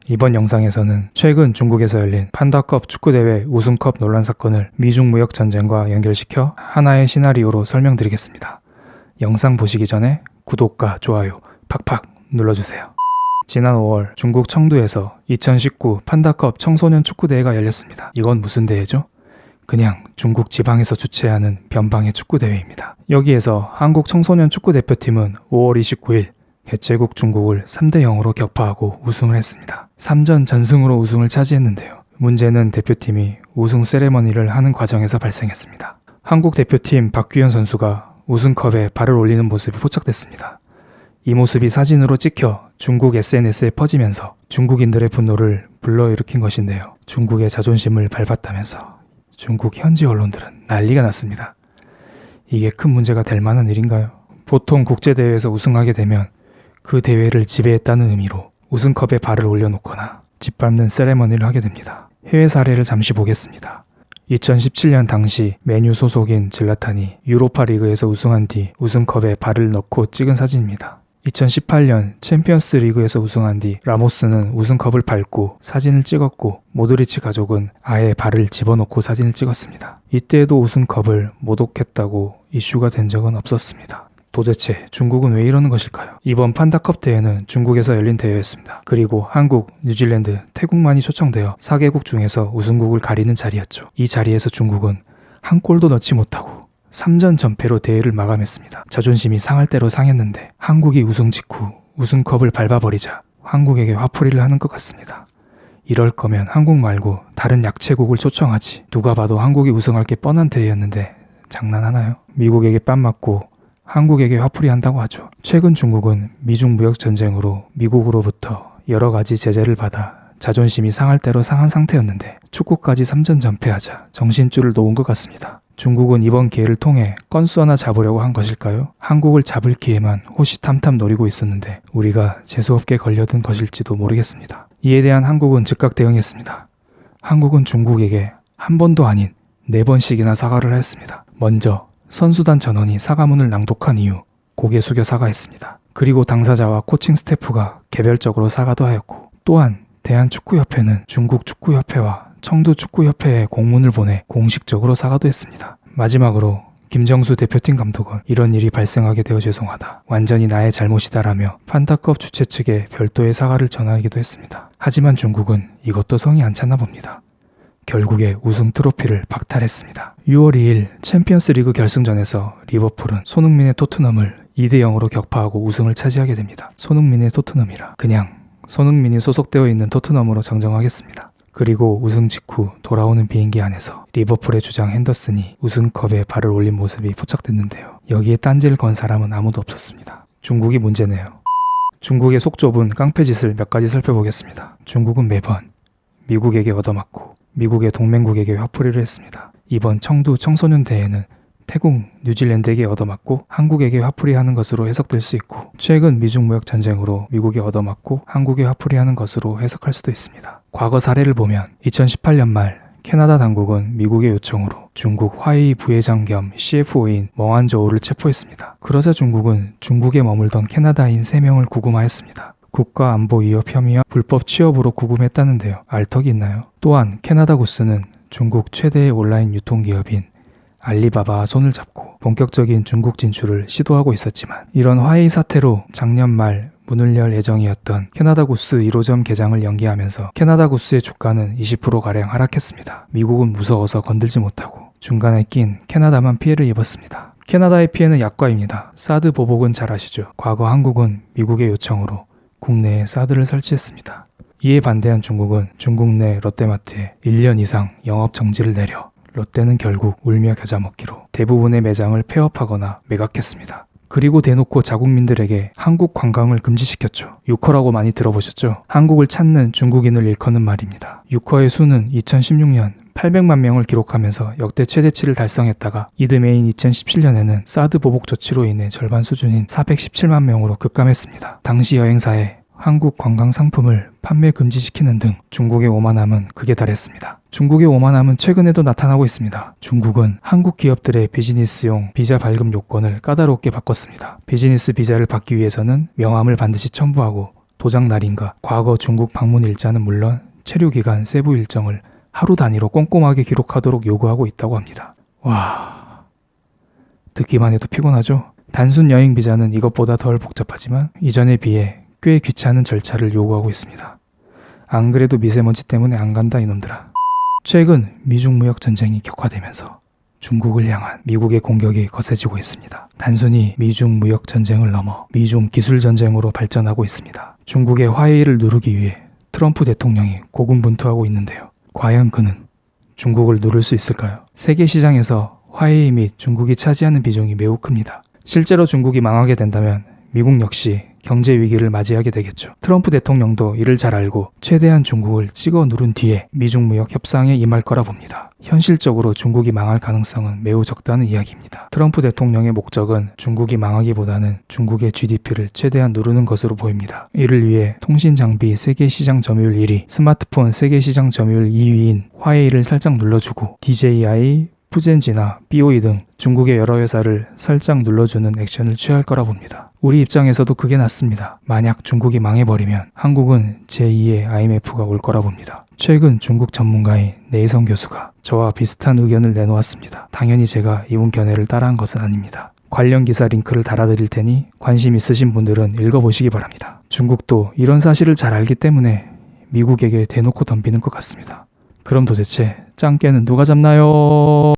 이번 영상에서는 최근 중국에서 열린 판다컵 축구대회 우승컵 논란 사건을 미중 무역 전쟁과 연결시켜 하나의 시나리오로 설명드리겠습니다. 영상 보시기 전에 구독과 좋아요 팍팍 눌러주세요. 지난 5월 중국 청두에서 2019 판다컵 청소년 축구대회가 열렸습니다. 이건 무슨 대회죠? 그냥 중국 지방에서 주최하는 변방의 축구대회입니다. 여기에서 한국 청소년 축구대표팀은 5월 29일 개최국 중국을 3대0으로 격파하고 우승을 했습니다. 3전 전승으로 우승을 차지했는데요. 문제는 대표팀이 우승 세레머니를 하는 과정에서 발생했습니다. 한국 대표팀 박규현 선수가 우승컵에 발을 올리는 모습이 포착됐습니다. 이 모습이 사진으로 찍혀 중국 SNS에 퍼지면서 중국인들의 분노를 불러일으킨 것인데요. 중국의 자존심을 밟았다면서 중국 현지 언론들은 난리가 났습니다. 이게 큰 문제가 될 만한 일인가요? 보통 국제대회에서 우승하게 되면 그 대회를 지배했다는 의미로 우승컵에 발을 올려놓거나 짓밟는 세레머니를 하게 됩니다. 해외 사례를 잠시 보겠습니다. 2017년 당시 맨유 소속인 질라탄이 유로파 리그에서 우승한 뒤 우승컵에 발을 넣고 찍은 사진입니다. 2018년 챔피언스 리그에서 우승한 뒤 라모스는 우승컵을 밟고 사진을 찍었고 모드리치 가족은 아예 발을 집어넣고 사진을 찍었습니다. 이때에도 우승컵을 모독했다고 이슈가 된 적은 없었습니다. 도대체 중국은 왜 이러는 것일까요? 이번 판다컵 대회는 중국에서 열린 대회였습니다. 그리고 한국, 뉴질랜드, 태국만이 초청되어 4개국 중에서 우승국을 가리는 자리였죠. 이 자리에서 중국은 한 골도 넣지 못하고 3전 전패로 대회를 마감했습니다. 자존심이 상할 대로 상했는데 한국이 우승 직후 우승컵을 밟아버리자 한국에게 화풀이를 하는 것 같습니다. 이럴 거면 한국 말고 다른 약체국을 초청하지. 누가 봐도 한국이 우승할 게 뻔한 대회였는데 장난하나요? 미국에게 뺨 맞고 한국에게 화풀이 한다고 하죠. 최근 중국은 미중 무역 전쟁으로 미국으로부터 여러 가지 제재를 받아 자존심이 상할 대로 상한 상태였는데 축구까지 3전 전패하자 정신줄을 놓은 것 같습니다. 중국은 이번 기회를 통해 건수 하나 잡으려고 한 것일까요? 한국을 잡을 기회만 호시탐탐 노리고 있었는데 우리가 재수없게 걸려든 것일지도 모르겠습니다. 이에 대한 한국은 즉각 대응했습니다. 한국은 중국에게 한 번도 아닌 4번씩이나 사과를 했습니다. 먼저 선수단 전원이 사과문을 낭독한 이후 고개 숙여 사과했습니다. 그리고 당사자와 코칭 스태프가 개별적으로 사과도 하였고, 또한 대한축구협회는 중국 축구협회와 청두축구협회에 공문을 보내 공식적으로 사과도 했습니다. 마지막으로 김정수 대표팀 감독은 이런 일이 발생하게 되어 죄송하다. 완전히 나의 잘못이다라며 판다컵 주최 측에 별도의 사과를 전하기도 했습니다. 하지만 중국은 이것도 성이 안 찼나 봅니다. 결국에 우승 트로피를 박탈했습니다. 6월 2일 챔피언스 리그 결승전에서 리버풀은 손흥민의 토트넘을 2대0으로 격파하고 우승을 차지하게 됩니다. 손흥민의 토트넘이라 그냥 손흥민이 소속되어 있는 토트넘으로 정정하겠습니다. 그리고 우승 직후 돌아오는 비행기 안에서 리버풀의 주장 핸더슨이 우승컵에 발을 올린 모습이 포착됐는데요. 여기에 딴지를 건 사람은 아무도 없었습니다. 중국이 문제네요. 중국의 속 좁은 깡패짓을 몇 가지 살펴보겠습니다. 중국은 매번 미국에게 얻어맞고 미국의 동맹국에게 화풀이를 했습니다. 이번 청두 청소년 대회는 태국, 뉴질랜드에게 얻어맞고 한국에게 화풀이하는 것으로 해석될 수 있고, 최근 미중 무역 전쟁으로 미국에 얻어맞고 한국에 화풀이하는 것으로 해석할 수도 있습니다. 과거 사례를 보면 2018년 말 캐나다 당국은 미국의 요청으로 중국 화웨이 부회장 겸 CFO인 멍한저우를 체포했습니다. 그러자 중국은 중국에 머물던 캐나다인 3명을 구금하였습니다. 국가안보 위협 혐의와 불법 취업으로 구금했다는데요. 알턱이 있나요? 또한 캐나다 구스는 중국 최대의 온라인 유통기업인 알리바바와 손을 잡고 본격적인 중국 진출을 시도하고 있었지만, 이런 화웨이 사태로 작년 말 문을 열 예정이었던 캐나다 구스 1호점 개장을 연기하면서 캐나다 구스의 주가는 20%가량 하락했습니다. 미국은 무서워서 건들지 못하고 중간에 낀 캐나다만 피해를 입었습니다. 캐나다의 피해는 약과입니다. 사드 보복은 잘 아시죠? 과거 한국은 미국의 요청으로 국내에 사드를 설치했습니다. 이에 반대한 중국은 중국 내 롯데마트에 1년 이상 영업 정지를 내려 롯데는 결국 울며 겨자 먹기로 대부분의 매장을 폐업하거나 매각했습니다. 그리고 대놓고 자국민들에게 한국 관광을 금지시켰죠. 유커라고 많이 들어보셨죠? 한국을 찾는 중국인을 일컫는 말입니다. 유커의 수는 2016년 800만 명을 기록하면서 역대 최대치를 달성했다가 이듬해인 2017년에는 사드 보복 조치로 인해 절반 수준인 417만 명으로 급감했습니다. 당시 여행사에 한국 관광 상품을 판매 금지시키는 등 중국의 오만함은 극에 달했습니다. 중국의 오만함은 최근에도 나타나고 있습니다. 중국은 한국 기업들의 비즈니스용 비자 발급 요건을 까다롭게 바꿨습니다. 비즈니스 비자를 받기 위해서는 명함을 반드시 첨부하고 도장 날인가 과거 중국 방문 일자는 물론 체류 기간 세부 일정을 하루 단위로 꼼꼼하게 기록하도록 요구하고 있다고 합니다. 와, 듣기만 해도 피곤하죠? 단순 여행 비자는 이것보다 덜 복잡하지만 이전에 비해 꽤 귀찮은 절차를 요구하고 있습니다. 안 그래도 미세먼지 때문에 안 간다 이놈들아. 최근 미중 무역 전쟁이 격화되면서 중국을 향한 미국의 공격이 거세지고 있습니다. 단순히 미중 무역 전쟁을 넘어 미중 기술 전쟁으로 발전하고 있습니다. 중국의 화해를 누르기 위해 트럼프 대통령이 고군분투하고 있는데요. 과연 그는 중국을 누를 수 있을까요? 세계 시장에서 화웨이 및 중국이 차지하는 비중이 매우 큽니다. 실제로 중국이 망하게 된다면 미국 역시 경제 위기를 맞이하게 되겠죠. 트럼프 대통령도 이를 잘 알고 최대한 중국을 찍어 누른 뒤에 미중 무역 협상에 임할 거라 봅니다. 현실적으로 중국이 망할 가능성은 매우 적다는 이야기입니다. 트럼프 대통령의 목적은 중국이 망하기보다는 중국의 GDP를 최대한 누르는 것으로 보입니다. 이를 위해 통신 장비 세계 시장 점유율 1위, 스마트폰 세계 시장 점유율 2위인 화웨이를 살짝 눌러주고 DJI, 푸젠지나 BOE 등 중국의 여러 회사를 살짝 눌러주는 액션을 취할 거라 봅니다. 우리 입장에서도 그게 낫습니다. 만약 중국이 망해버리면 한국은 제2의 IMF가 올 거라 봅니다. 최근 중국 전문가인 내성 교수가 저와 비슷한 의견을 내놓았습니다. 당연히 제가 이분 견해를 따라한 것은 아닙니다. 관련 기사 링크를 달아드릴 테니 관심 있으신 분들은 읽어보시기 바랍니다. 중국도 이런 사실을 잘 알기 때문에 미국에게 대놓고 덤비는 것 같습니다. 그럼 도대체 짱깨는 누가 잡나요?